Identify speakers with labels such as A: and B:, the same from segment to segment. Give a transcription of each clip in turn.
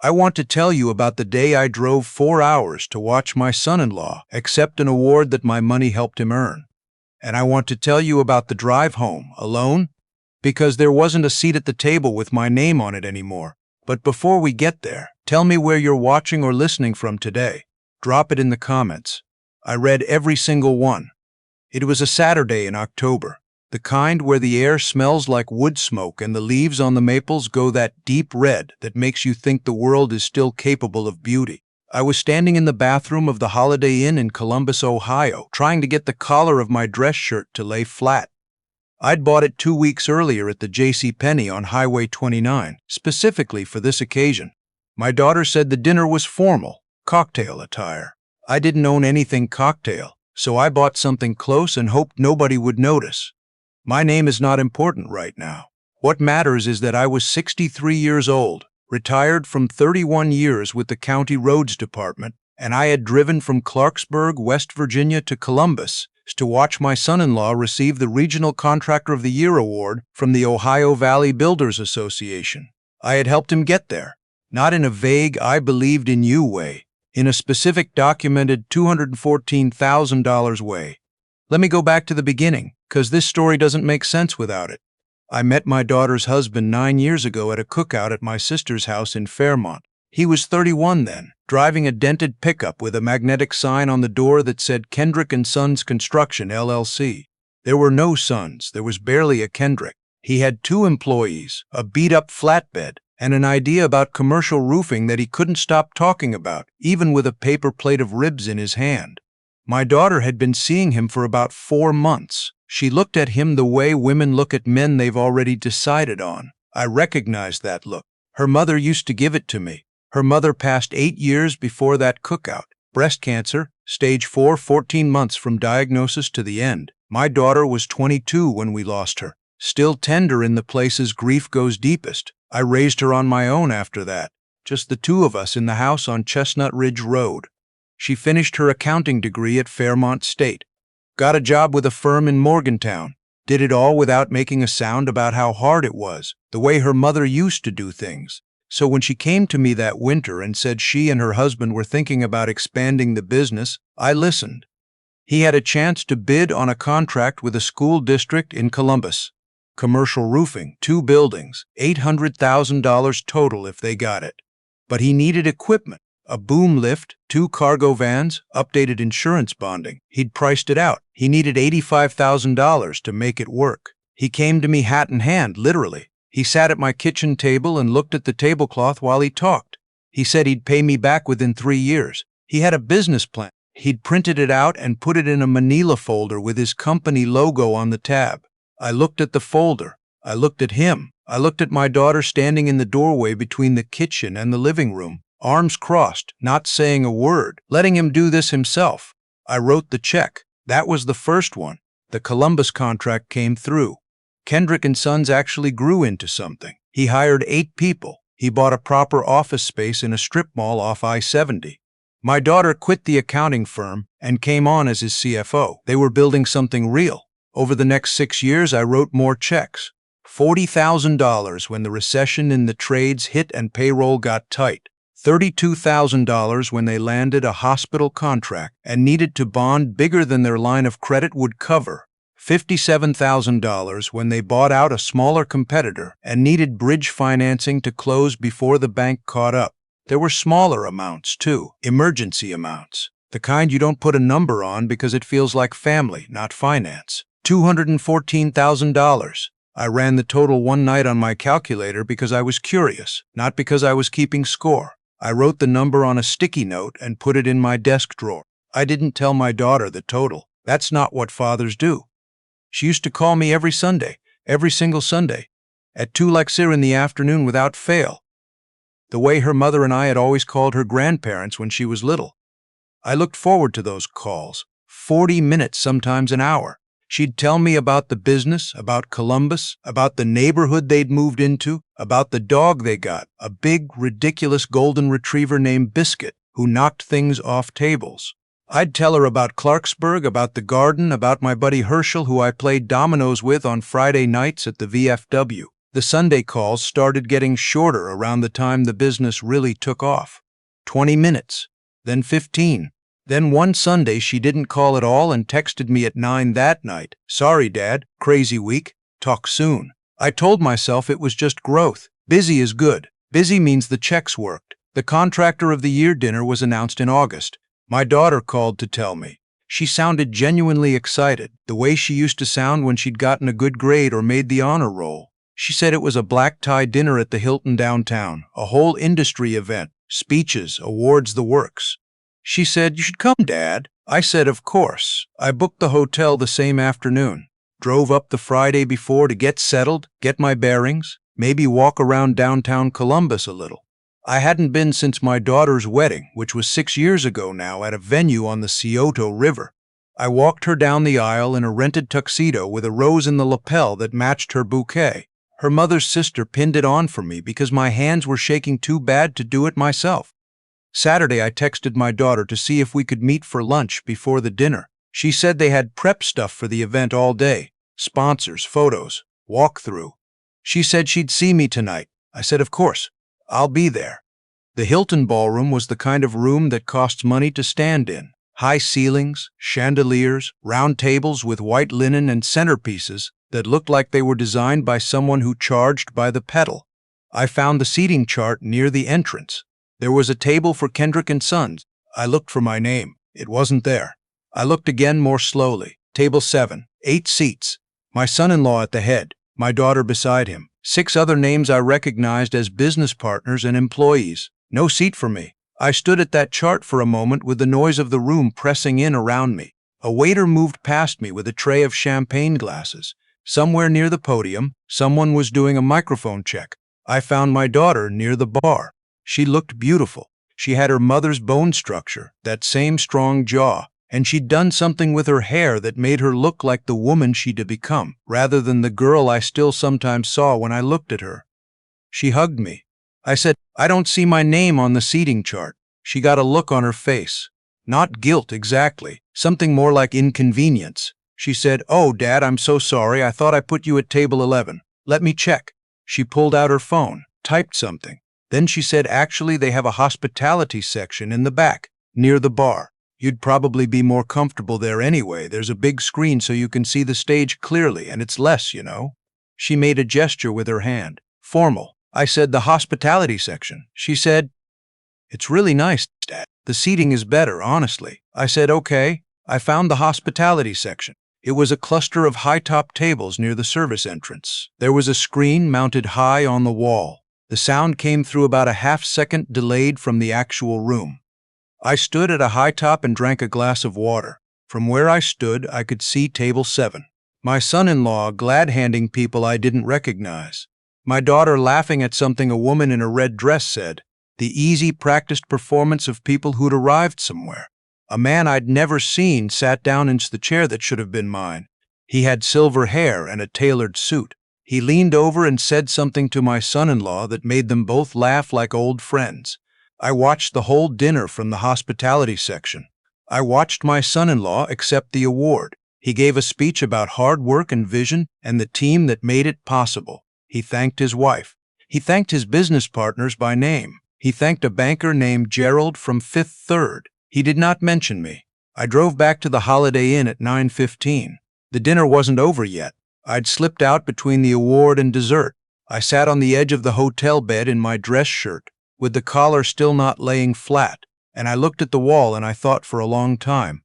A: I want to tell you about the day I drove 4 hours to watch my son-in-law accept an award that my money helped him earn. And I want to tell you about the drive home, alone, because there wasn't a seat at the table with my name on it anymore. But before we get there, tell me where you're watching or listening from today. Drop it in the comments. I read every single one. It was a Saturday in October, the kind where the air smells like wood smoke and the leaves on the maples go that deep red that makes you think the world is still capable of beauty. I was standing in the bathroom of the Holiday Inn in Columbus, Ohio, trying to get the collar of my dress shirt to lay flat. I'd bought it 2 weeks earlier at the JCPenney on Highway 29, specifically for this occasion. My daughter said the dinner was formal, cocktail attire. I didn't own anything cocktail, so I bought something close and hoped nobody would notice. My name is not important right now. What matters is that I was 63 years old, retired from 31 years with the County Roads Department, and I had driven from Clarksburg, West Virginia to Columbus to watch my son-in-law receive the Regional Contractor of the Year award from the Ohio Valley Builders Association. I had helped him get there, not in a vague "I believed in you" way, in a specific documented $214,000 way. Let me go back to the beginning, because this story doesn't make sense without it. I met my daughter's husband 9 years ago at a cookout at my sister's house in Fairmont. He was 31 then, driving a dented pickup with a magnetic sign on the door that said Kendrick & Sons Construction, LLC. There were no sons, there was barely a Kendrick. He had 2 employees, a beat-up flatbed, and an idea about commercial roofing that he couldn't stop talking about, even with a paper plate of ribs in his hand. My daughter had been seeing him for about 4 months. She looked at him the way women look at men they've already decided on. I recognized that look. Her mother used to give it to me. Her mother passed 8 years before that cookout. Breast cancer, stage 4, 14 months from diagnosis to the end. My daughter was 22 when we lost her, still tender in the places grief goes deepest. I raised her on my own after that, just the 2 of us in the house on Chestnut Ridge Road. She finished her accounting degree at Fairmont State, got a job with a firm in Morgantown, did it all without making a sound about how hard it was, the way her mother used to do things. So when she came to me that winter and said she and her husband were thinking about expanding the business, I listened. He had a chance to bid on a contract with a school district in Columbus. Commercial roofing, 2 buildings, $800,000 total if they got it. But he needed equipment, a boom lift, 2 cargo vans, updated insurance bonding. He'd priced it out. He needed $85,000 to make it work. He came to me hat in hand, literally. He sat at my kitchen table and looked at the tablecloth while he talked. He said he'd pay me back within 3 years. He had a business plan. He'd printed it out and put it in a manila folder with his company logo on the tab. I looked at the folder. I looked at him. I looked at my daughter standing in the doorway between the kitchen and the living room, arms crossed, not saying a word, letting him do this himself. I wrote the check. That was the first one. The Columbus contract came through. Kendrick & Sons actually grew into something. He hired 8 people. He bought a proper office space in a strip mall off I-70. My daughter quit the accounting firm and came on as his CFO. They were building something real. Over the next 6 years, I wrote more checks. $40,000 when the recession in the trades hit and payroll got tight. $32,000 when they landed a hospital contract and needed to bond bigger than their line of credit would cover. $57,000 when they bought out a smaller competitor and needed bridge financing to close before the bank caught up. There were smaller amounts, too, emergency amounts, the kind you don't put a number on because it feels like family, not finance. $214,000. I ran the total one night on my calculator because I was curious, not because I was keeping score. I wrote the number on a sticky note and put it in my desk drawer. I didn't tell my daughter the total. That's not what fathers do. She used to call me every Sunday, every single Sunday, at 2:00 in the afternoon without fail, the way her mother and I had always called her grandparents when she was little. I looked forward to those calls, 40 minutes, sometimes an hour. She'd tell me about the business, about Columbus, about the neighborhood they'd moved into, about the dog they got, a big, ridiculous golden retriever named Biscuit, who knocked things off tables. I'd tell her about Clarksburg, about the garden, about my buddy Herschel, who I played dominoes with on Friday nights at the VFW. The Sunday calls started getting shorter around the time the business really took off. 20 minutes, then 15. Then one Sunday she didn't call at all and texted me at 9 that night. "Sorry, Dad, crazy week. Talk soon." I told myself it was just growth. Busy is good. Busy means the checks worked. The Contractor of the Year dinner was announced in August. My daughter called to tell me. She sounded genuinely excited, the way she used to sound when she'd gotten a good grade or made the honor roll. She said it was a black-tie dinner at the Hilton downtown, a whole industry event, speeches, awards, the works. She said, "You should come, Dad." I said, "Of course." I booked the hotel the same afternoon, drove up the Friday before to get settled, get my bearings, maybe walk around downtown Columbus a little. I hadn't been since my daughter's wedding, which was 6 years ago now, at a venue on the Scioto River. I walked her down the aisle in a rented tuxedo with a rose in the lapel that matched her bouquet. Her mother's sister pinned it on for me because my hands were shaking too bad to do it myself. Saturday, I texted my daughter to see if we could meet for lunch before the dinner. She said they had prep stuff for the event all day. Sponsors, photos, walkthrough. She said she'd see me tonight. I said, "Of course, I'll be there." The Hilton ballroom was the kind of room that costs money to stand in. High ceilings, chandeliers, round tables with white linen and centerpieces that looked like they were designed by someone who charged by the pedal. I found the seating chart near the entrance. There was a table for Kendrick and Sons. I looked for my name. It wasn't there. I looked again more slowly. Table 7, 8 seats. My son-in-law at the head, my daughter beside him. 6 other names I recognized as business partners and employees. No seat for me. I stood at that chart for a moment with the noise of the room pressing in around me. A waiter moved past me with a tray of champagne glasses. Somewhere near the podium, someone was doing a microphone check. I found my daughter near the bar. She looked beautiful. She had her mother's bone structure, that same strong jaw, and she'd done something with her hair that made her look like the woman she'd become, rather than the girl I still sometimes saw when I looked at her. She hugged me. I said, "I don't see my name on the seating chart." She got a look on her face. Not guilt exactly, something more like inconvenience. She said, "Oh, Dad, I'm so sorry. I thought I put you at table 11. Let me check." She pulled out her phone, typed something. Then she said, "Actually, they have a hospitality section in the back, near the bar. You'd probably be more comfortable there anyway. There's a big screen so you can see the stage clearly, and it's less, you know." She made a gesture with her hand. Formal. I said, "The hospitality section." She said, "It's really nice, Dad. The seating is better, honestly." I said, "Okay." I found the hospitality section. It was a cluster of high-top tables near the service entrance. There was a screen mounted high on the wall. The sound came through about a half-second delayed from the actual room. I stood at a high top and drank a glass of water. From where I stood, I could see table 7. My son-in-law glad-handing people I didn't recognize. My daughter laughing at something a woman in a red dress said. The easy, practiced performance of people who'd arrived somewhere. A man I'd never seen sat down into the chair that should have been mine. He had silver hair and a tailored suit. He leaned over and said something to my son-in-law that made them both laugh like old friends. I watched the whole dinner from the hospitality section. I watched my son-in-law accept the award. He gave a speech about hard work and vision and the team that made it possible. He thanked his wife. He thanked his business partners by name. He thanked a banker named Gerald from Fifth Third. He did not mention me. I drove back to the Holiday Inn at 9:15. The dinner wasn't over yet. I'd slipped out between the award and dessert. I sat on the edge of the hotel bed in my dress shirt, with the collar still not laying flat, and I looked at the wall and I thought for a long time.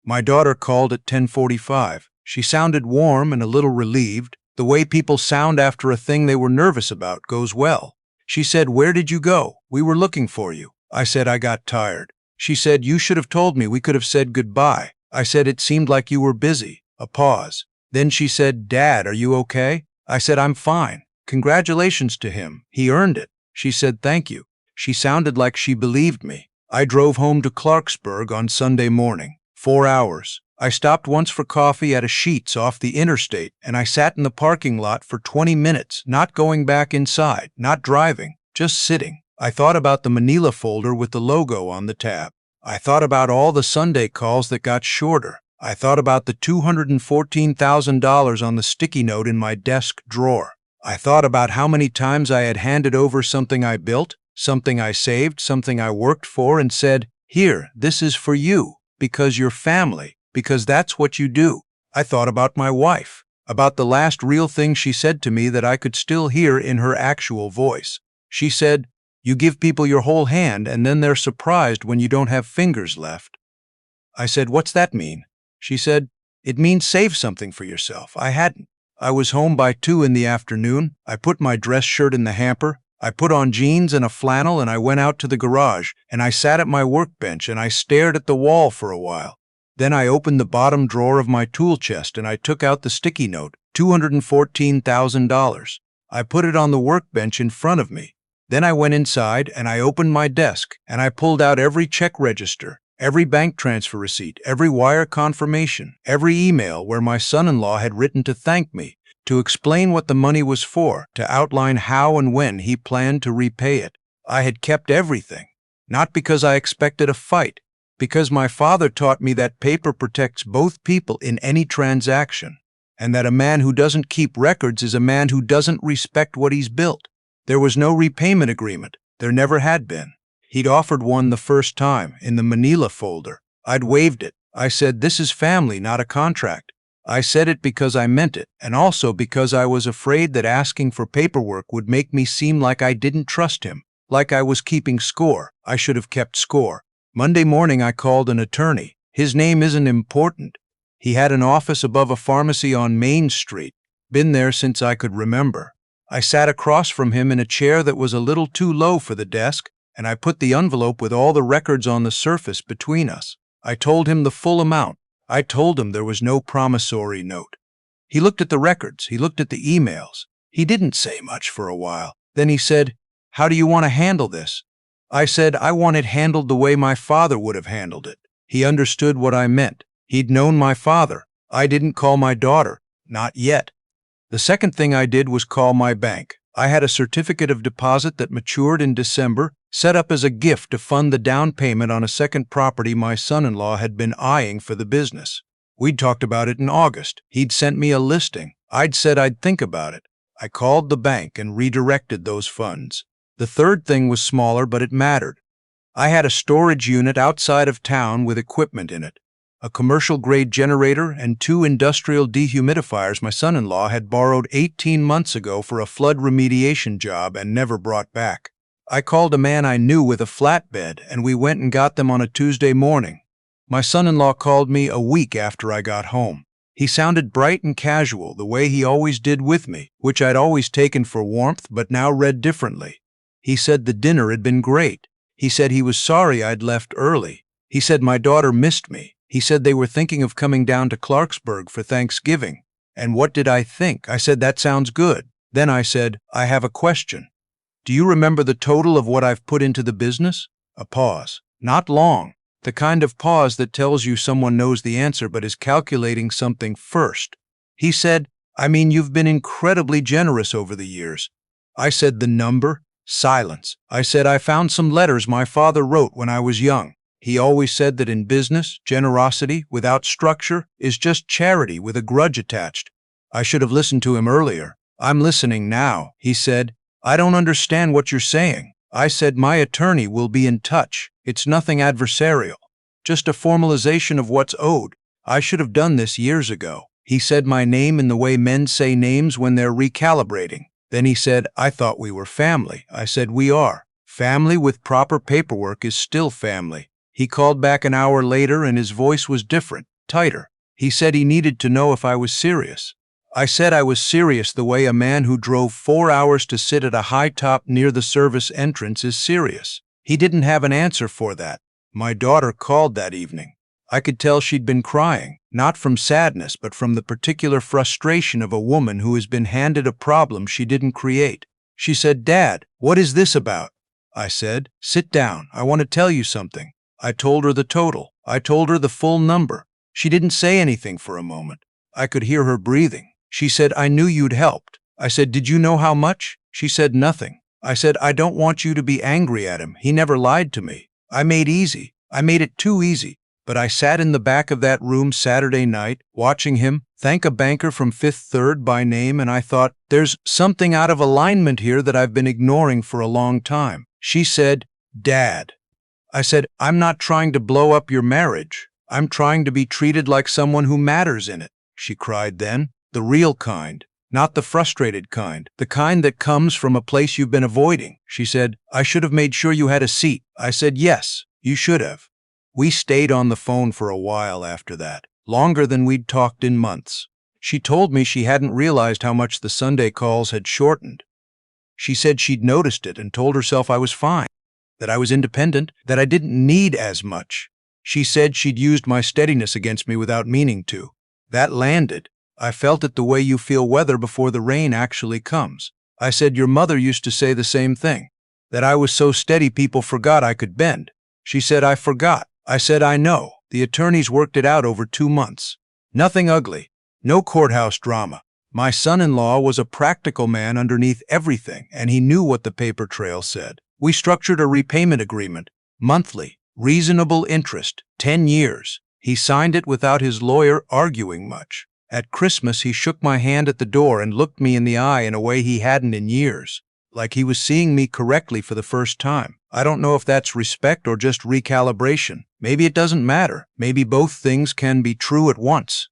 A: My daughter called at 10:45. She sounded warm and a little relieved. The way people sound after a thing they were nervous about goes well. She said, "Where did you go? We were looking for you." I said, "I got tired." She said, "You should have told me. We could have said goodbye." I said, "It seemed like you were busy." A pause. Then she said, "Dad, are you okay?" I said, "I'm fine. Congratulations to him. He earned it." She said, "Thank you." She sounded like she believed me. I drove home to Clarksburg on Sunday morning. 4 hours. I stopped once for coffee at a Sheetz off the interstate, and I sat in the parking lot for 20 minutes, not going back inside, not driving, just sitting. I thought about the manila folder with the logo on the tab. I thought about all the Sunday calls that got shorter. I thought about the $214,000 on the sticky note in my desk drawer. I thought about how many times I had handed over something I built, something I saved, something I worked for, and said, "Here, this is for you, because you're family, because that's what you do." I thought about my wife, about the last real thing she said to me that I could still hear in her actual voice. She said, "You give people your whole hand and then they're surprised when you don't have fingers left." I said, "What's that mean?" She said, "It means save something for yourself." I hadn't. I was home by 2 in the afternoon. I put my dress shirt in the hamper. I put on jeans and a flannel and I went out to the garage and I sat at my workbench and I stared at the wall for a while. Then I opened the bottom drawer of my tool chest and I took out the sticky note, $214,000. I put it on the workbench in front of me. Then I went inside and I opened my desk and I pulled out every check register, every bank transfer receipt, every wire confirmation, every email where my son-in-law had written to thank me, to explain what the money was for, to outline how and when he planned to repay it. I had kept everything, not because I expected a fight, because my father taught me that paper protects both people in any transaction, and that a man who doesn't keep records is a man who doesn't respect what he's built. There was no repayment agreement. There never had been. He'd offered one the first time, in the Manila folder. I'd waived it. I said, "This is family, not a contract." I said it because I meant it, and also because I was afraid that asking for paperwork would make me seem like I didn't trust him, like I was keeping score. I should have kept score. Monday morning I called an attorney. His name isn't important. He had an office above a pharmacy on Main Street. Been there since I could remember. I sat across from him in a chair that was a little too low for the desk, and I put the envelope with all the records on the surface between us. I told him the full amount. I told him there was no promissory note. He looked at the records. He looked at the emails. He didn't say much for a while. Then he said, "How do you want to handle this?" I said, "I want it handled the way my father would have handled it." He understood what I meant. He'd known my father. I didn't call my daughter. Not yet. The second thing I did was call my bank. I had a certificate of deposit that matured in December, set up as a gift to fund the down payment on a second property my son-in-law had been eyeing for the business. We'd talked about it in August. He'd sent me a listing. I'd said I'd think about it. I called the bank and redirected those funds. The third thing was smaller, but it mattered. I had a storage unit outside of town with equipment in it. A commercial-grade generator and 2 industrial dehumidifiers my son-in-law had borrowed 18 months ago for a flood remediation job and never brought back. I called a man I knew with a flatbed, and we went and got them on a Tuesday morning. My son-in-law called me a week after I got home. He sounded bright and casual, the way he always did with me, which I'd always taken for warmth but now read differently. He said the dinner had been great. He said he was sorry I'd left early. He said my daughter missed me. He said they were thinking of coming down to Clarksburg for Thanksgiving. And what did I think? I said, "That sounds good." Then I said, "I have a question. Do you remember the total of what I've put into the business?" A pause. Not long. The kind of pause that tells you someone knows the answer but is calculating something first. He said, "I mean, you've been incredibly generous over the years." I said, "The number?" Silence. I said, "I found some letters my father wrote when I was young. He always said that in business, generosity without structure is just charity with a grudge attached." I should have listened to him earlier. "I'm listening now," he said. "I don't understand what you're saying." I said, "My attorney will be in touch. It's nothing adversarial, just a formalization of what's owed. I should have done this years ago." He said my name in the way men say names when they're recalibrating. Then he said, "I thought we were family." I said, "We are. Family with proper paperwork is still family." He called back an hour later and his voice was different, tighter. He said he needed to know if I was serious. I said I was serious the way a man who drove 4 hours to sit at a high top near the service entrance is serious. He didn't have an answer for that. My daughter called that evening. I could tell she'd been crying, not from sadness, but from the particular frustration of a woman who has been handed a problem she didn't create. She said, "Dad, what is this about?" I said, "Sit down. I want to tell you something." I told her the total. I told her the full number. She didn't say anything for a moment. I could hear her breathing. She said, "I knew you'd helped." I said, "Did you know how much?" She said, "Nothing." I said, "I don't want you to be angry at him. He never lied to me. I made easy. I made it too easy. But I sat in the back of that room Saturday night, watching him, Thank a banker from Fifth Third by name, and I thought, there's something out of alignment here that I've been ignoring for a long time. She said, Dad. I said, I'm not trying to blow up your marriage. I'm trying to be treated like someone who matters in it. She cried then, the real kind, not the frustrated kind, the kind that comes from a place you've been avoiding. She said, I should have made sure you had a seat. I said, yes, you should have. We stayed on the phone for a while after that, longer than we'd talked in months. She told me she hadn't realized how much the Sunday calls had shortened. She said she'd noticed it and told herself I was fine, that I was independent, that I didn't need as much. She said she'd used my steadiness against me without meaning to. That landed. I felt it the way you feel weather before the rain actually comes. I said your mother used to say the same thing, that I was so steady people forgot I could bend. She said I forgot. I said I know. The attorneys worked it out over 2 months. Nothing ugly. No courthouse drama. My son-in-law was a practical man underneath everything, and he knew what the paper trail said. We structured a repayment agreement, monthly, reasonable interest, 10 years. He signed it without his lawyer arguing much. At Christmas, he shook my hand at the door and looked me in the eye in a way he hadn't in years, like he was seeing me correctly for the first time. I don't know if that's respect or just recalibration. Maybe it doesn't matter. Maybe both things can be true at once.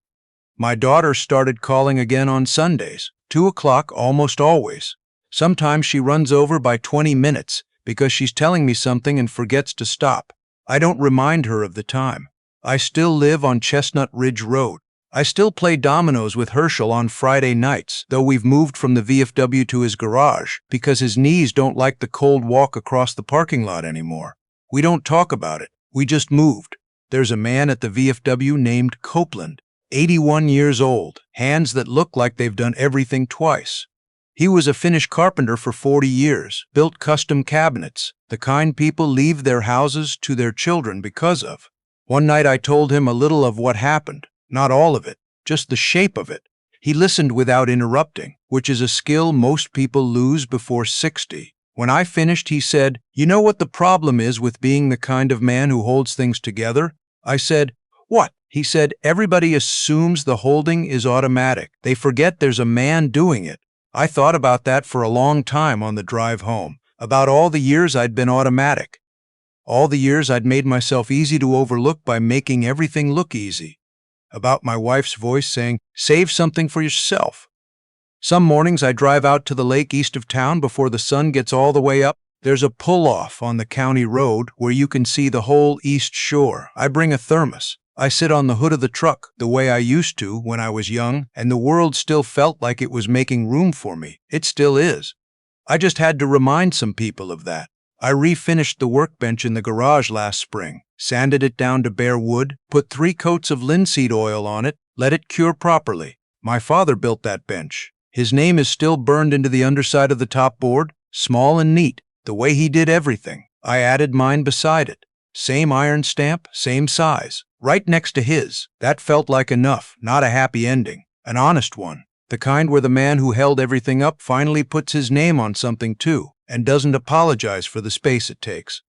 A: My daughter started calling again on Sundays, 2 o'clock almost always. Sometimes she runs over by 20 minutes because she's telling me something and forgets to stop. I don't remind her of the time. I still live on Chestnut Ridge Road. I still play dominoes with Herschel on Friday nights, though we've moved from the VFW to his garage because his knees don't like the cold walk across the parking lot anymore. We don't talk about it. We just moved. There's a man at the VFW named Copeland, 81 years old, hands that look like they've done everything twice. He was a Finnish carpenter for 40 years, built custom cabinets, the kind people leave their houses to their children because of. One night I told him a little of what happened, not all of it, just the shape of it. He listened without interrupting, which is a skill most people lose before 60. When I finished, he said, you know what the problem is with being the kind of man who holds things together? I said, what? He said, everybody assumes the holding is automatic. They forget there's a man doing it. I thought about that for a long time on the drive home, about all the years I'd been automatic. All the years I'd made myself easy to overlook by making everything look easy. About my wife's voice saying, save something for yourself. Some mornings I drive out to the lake east of town before the sun gets all the way up. There's a pull-off on the county road where you can see the whole east shore. I bring a thermos. I sit on the hood of the truck the way I used to when I was young, and the world still felt like it was making room for me. It still is. I just had to remind some people of that. I refinished the workbench in the garage last spring, sanded it down to bare wood, put 3 coats of linseed oil on it, let it cure properly. My father built that bench. His name is still burned into the underside of the top board, small and neat, the way he did everything. I added mine beside it. Same iron stamp, same size, right next to his. That felt like enough, not a happy ending, an honest one. The kind where the man who held everything up finally puts his name on something too, and doesn't apologize for the space it takes.